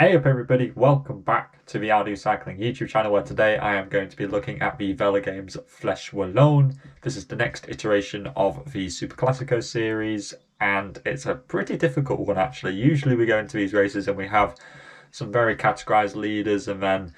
Hey up everybody, welcome back to the Aldo Cycling YouTube channel where today I am going to be looking at the VELOGAMES Fleche Wallonne. This is the next iteration of the Super Classico series and it's a pretty difficult one actually. Usually we go into these races and we have some very categorized leaders and then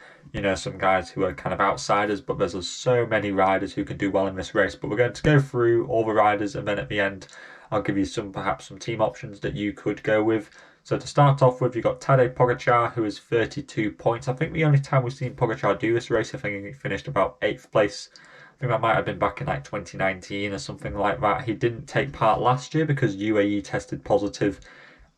some guys who are kind of outsiders, but there's so many riders who can do well in this race. But we're going to go through all the riders and then at the end I'll give you perhaps some team options that you could go with. So to start off with, you've got Tadej Pogacar, who is 32 points. I think the only time we've seen Pogacar do this race, I think he finished about 8th place. I think that might have been back in like 2019 or something like that. He didn't take part last year because UAE tested positive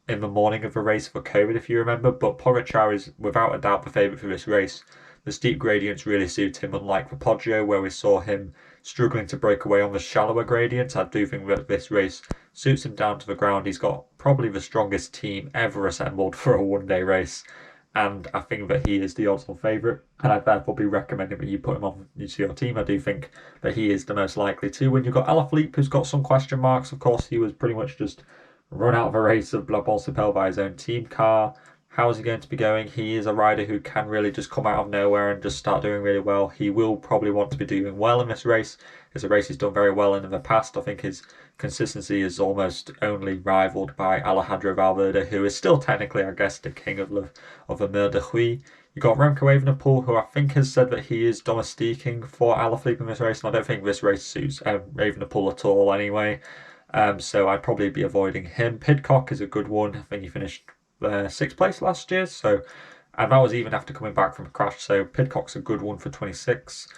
in the morning of the race for COVID, if you remember. But Pogacar is without a doubt the favourite for this race. The steep gradients really suit him, unlike the Poggio, where we saw him struggling to break away on the shallower gradients. I do think that this race suits him down to the ground. He's got probably the strongest team ever assembled for a one-day race, and I think that he is the odds-on favourite, and I'd therefore be recommending that you put him on to your team. I do think that he is the most likely to. When you've got Alaphilippe, who's got some question marks, of course, he was pretty much just run out of a race of batle by his own team car. How is he going to be going? He is a rider who can really just come out of nowhere and just start doing really well. He will probably want to be doing well in this race. It's a race he's done very well in the past. I think his consistency is almost only rivaled by Alejandro Valverde, who is still technically, I guess, the king of the Muur de Huy. You've got Remco Evenepoel, who I think has said that he is domestiquing for Alaphilippe in this race, and I don't think this race suits Evenepoel at all anyway. So I'd probably be avoiding him. Pidcock is a good one. I think he finished 6th place last year, and that was even after coming back from a crash. So Pidcock's a good one for 26.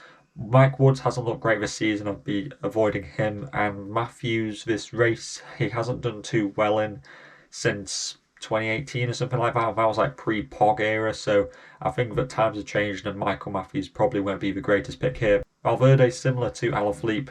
Mike Woods hasn't looked great this season. I'd be avoiding him. And Matthews, this race, he hasn't done too well in since 2018 or something like that. That was like pre-Pog era. So I think that times have changed and Michael Matthews probably won't be the greatest pick here. Valverde, similar to Alaphilippe,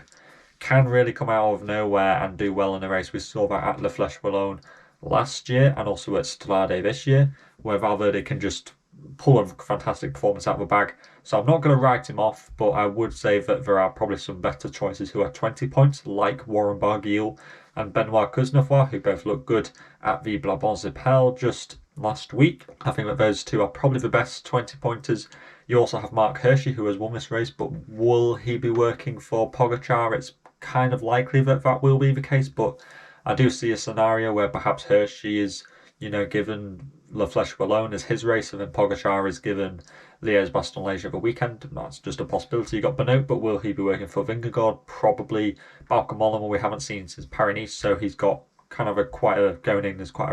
can really come out of nowhere and do well in a race. We saw that at La Fleche Wallonne last year and also at Stradé this year, where Valverde can just pull a fantastic performance out of the bag. So I'm not going to write him off, but I would say that there are probably some better choices who are 20 points, like Warren Barguil and Benoit Cosnefroy, who both look good at the Blancpain just last week. I think that those two are probably the best 20 pointers. You also have Mark Hirschi, who has won this race, but will he be working for Pogacar? It's kind of likely that that will be the case, but I do see a scenario where perhaps Hirschi is, given La Fleche Wallonne as his race, and then Pogacar is given Liège-Bastogne-Liège the weekend. That's just a possibility. You got Benoit, but will he be working for Vingegaard? Probably. Bauke Mollema we haven't seen since Paris-Nice, so he's got kind of quite a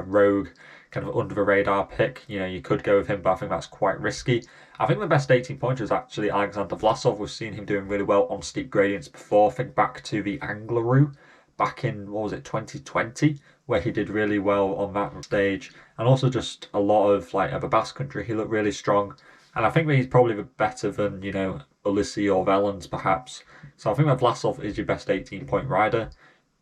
rogue, kind of under the radar pick. You could go with him, but I think that's quite risky. I think the best 18 pointer is actually Alexander Vlasov. We've seen him doing really well on steep gradients before. Think back to the Angleroo back in, 2020, where he did really well on that stage, and also just a lot of at the Basque Country he looked really strong, and I think that he's probably better than Ulissi or Vellens perhaps. So I think that Vlasov is your best 18-point rider.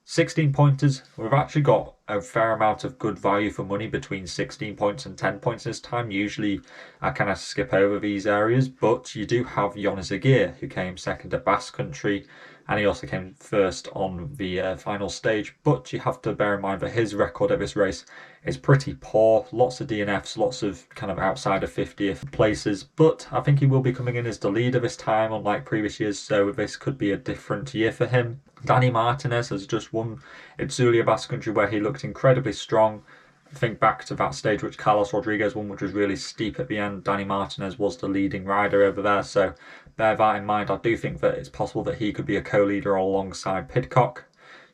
16 pointers, we've actually got a fair amount of good value for money between 16 points and 10 points this time. Usually I kind of skip over these areas, but you do have Jonas Aguirre, who came second at Basque Country, and he also came first on the final stage. But you have to bear in mind that his record at this race is pretty poor. Lots of DNFs, lots of kind of outside of 50th places. But I think he will be coming in as the leader this time, unlike previous years. So this could be a different year for him. Dani Martinez has just won Itzulia Basque Country, where he looked incredibly strong. Think back to that stage which Carlos Rodriguez won, which was really steep at the end. Dani Martinez was the leading rider over there, so bear that in mind. I do think that it's possible that he could be a co-leader alongside Pidcock.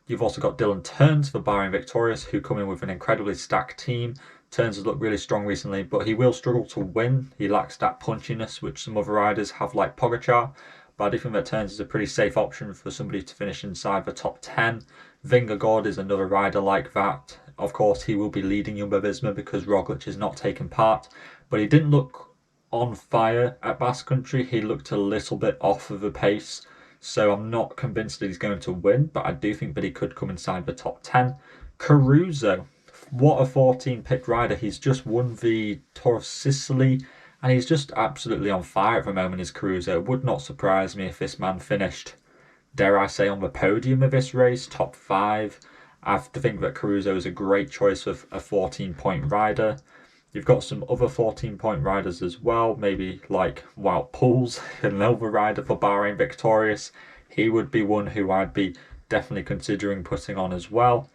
You've also got Dylan Teuns for Bahrain Victorious, who come in with an incredibly stacked team. Teuns has looked really strong recently, but he will struggle to win. He lacks that punchiness which some other riders have, like Pogacar. But I do think that Teuns is a pretty safe option for somebody to finish inside the top 10. Vingegaard is another rider like that. Of course, he will be leading Jumbo-Visma because Roglic is not taking part, but he didn't look on fire at Basque Country. He looked a little bit off of the pace, so I'm not convinced that he's going to win, but I do think that he could come inside the top 10. Caruso, what a 14-pick rider. He's just won the Tour of Sicily, and he's just absolutely on fire at the moment, is Caruso. It would not surprise me if this man finished, dare I say, on the podium of this race, top 5. I think that Caruso is a great choice of a 14-point rider. You've got some other 14-point riders as well, maybe like Wout Poels, another rider for Bahrain Victorious. He would be one who I'd be definitely considering putting on as well.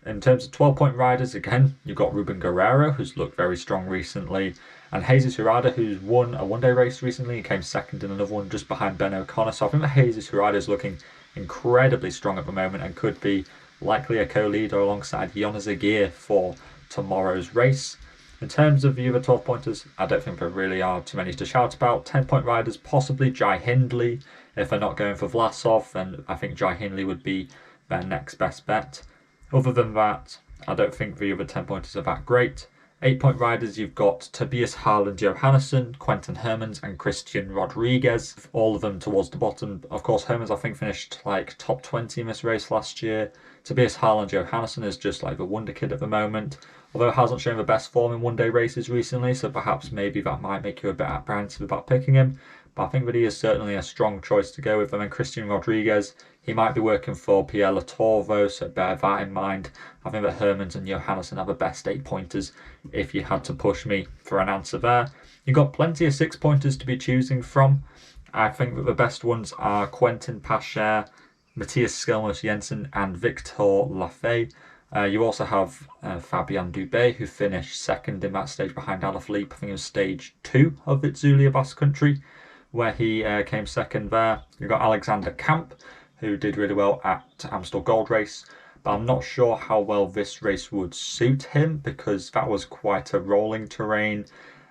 In terms of 12-point riders, again, you've got Ruben Guerrero, who's looked very strong recently, and Jesus Hirada, who's won a one-day race recently. He came second in another one just behind Ben O'Connor. So I think that Jesus Hirada is looking incredibly strong at the moment and could be likely a co-leader alongside Jonas Aguirre for tomorrow's race. In terms of the other 12-pointers, I don't think there really are too many to shout about. 10-point riders, possibly Jai Hindley. If they're not going for Vlasov, then I think Jai Hindley would be their next best bet. Other than that, I don't think the other 10-pointers are that great. 8-point riders, you've got Tobias Harland Johannesson, Quentin Hermans and Christian Rodriguez. All of them towards the bottom. Of course, Hermans I think finished like top 20 in this race last year. Tobias Harland Johannesson is just like the wonder kid at the moment. Although hasn't shown the best form in one-day races recently, so perhaps maybe that might make you a bit apprehensive about picking him. But I think that he is certainly a strong choice to go with. And then Christian Rodriguez, he might be working for Pierre Latour though, so bear that in mind. I think that Hermans and Johannesson are the best 8-pointers if you had to push me for an answer there. You've got plenty of 6-pointers to be choosing from. I think that the best ones are Quentin Pacher, Matthias Skjelmos Jensen and Victor Lafay. You also have Fabien Dubé, who finished second in that stage behind Alaphilippe. I think it was stage 2 of the Zulia Basque Country, where he came second there. You've got Alexander Kamp, who did really well at Amstel Gold Race, but I'm not sure how well this race would suit him because that was quite a rolling terrain,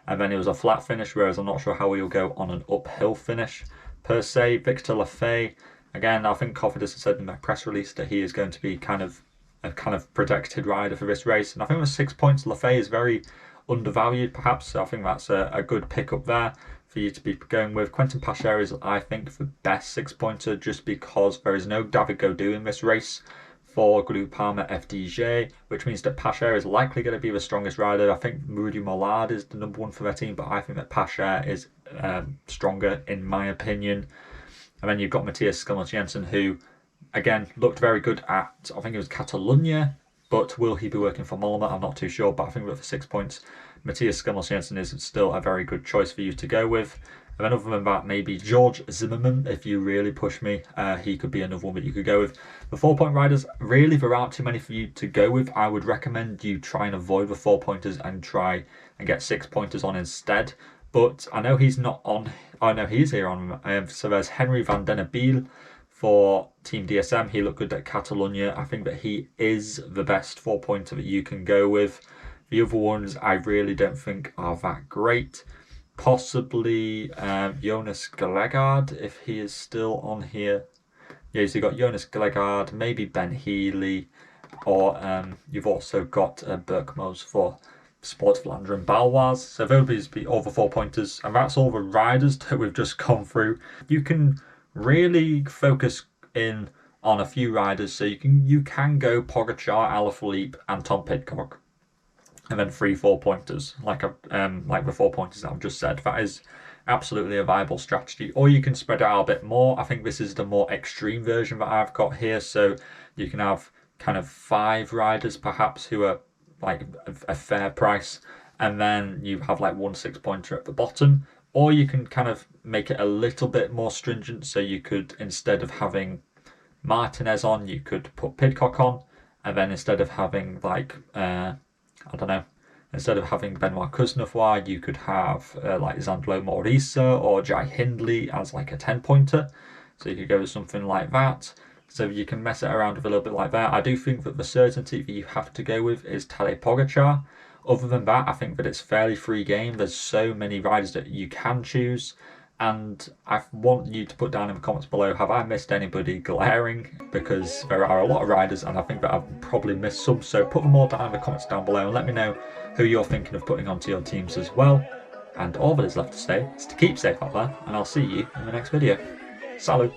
and then it was a flat finish, whereas I'm not sure how he'll go on an uphill finish per se. Victor Lafay, again, I think Cofidis has said in their press release that he is going to be kind of a protected rider for this race, and I think with 6 points, Lafay is very undervalued perhaps, so I think that's a good pick up there for you to be going with. Quentin Pacher is, I think, the best 6-pointer just because there is no David Gaudu in this race for Groupama FDJ, which means that Pacher is likely going to be the strongest rider. I think Rudy Mollard is the number 1 for their team, but I think that Pacher is stronger in my opinion. And then you've got Matthias Skjelmos Jensen, who again looked very good at, I think it was Catalonia, but will he be working for Mollema? I'm not too sure, but I think for 6 points, Matthias Skjelmos Jensen is still a very good choice for you to go with. And then other than that, maybe George Zimmerman, if you really push me, he could be another one that you could go with. The 4-point riders, really there aren't too many for you to go with. I would recommend you try and avoid the 4-pointers and try and get 6-pointers on instead. But I know he's not on, oh no, he's here on, so there's Henry van den Biel for Team DSM. He looked good at Catalonia. I think that he is the best 4-pointer that you can go with. The other ones I really don't think are that great. Possibly Jonas Glegard, if he is still on here. Yeah, so you've got Jonas Glegard, maybe Ben Healy, or you've also got Berkmos for Sport Vlaanderen Baloise. So those be all the 4-pointers, and that's all the riders that we've just gone through. You can really focus in on a few riders, so you can go Pogacar, Alaphilippe and Tom Pidcock, and then 3 4-pointers like the 4-pointers that I've just said. That is absolutely a viable strategy. Or you can spread it out a bit more. I think this is the more extreme version that I've got here, so you can have kind of 5 riders perhaps who are like a fair price, and then you have like 1 6-pointer at the bottom. Or you can kind of make it a little bit more stringent, so you could, instead of having Martinez on, you could put Pidcock on, and then instead of having like instead of having Benoit Kuznavois, you could have like Zandlo Morisa or Jai Hindley as like a 10-pointer. So you could go with something like that. So you can mess it around with a little bit like that. I do think that the certainty that you have to go with is Tadej Pogacar. Other than that, I think that it's fairly free game. There's so many riders that you can choose. And I want you to put down in the comments below, have I missed anybody glaring? Because there are a lot of riders and I think that I've probably missed some. So put them all down in the comments down below and let me know who you're thinking of putting onto your teams as well. And all that is left to say is to keep safe out there, and I'll see you in the next video. Salut!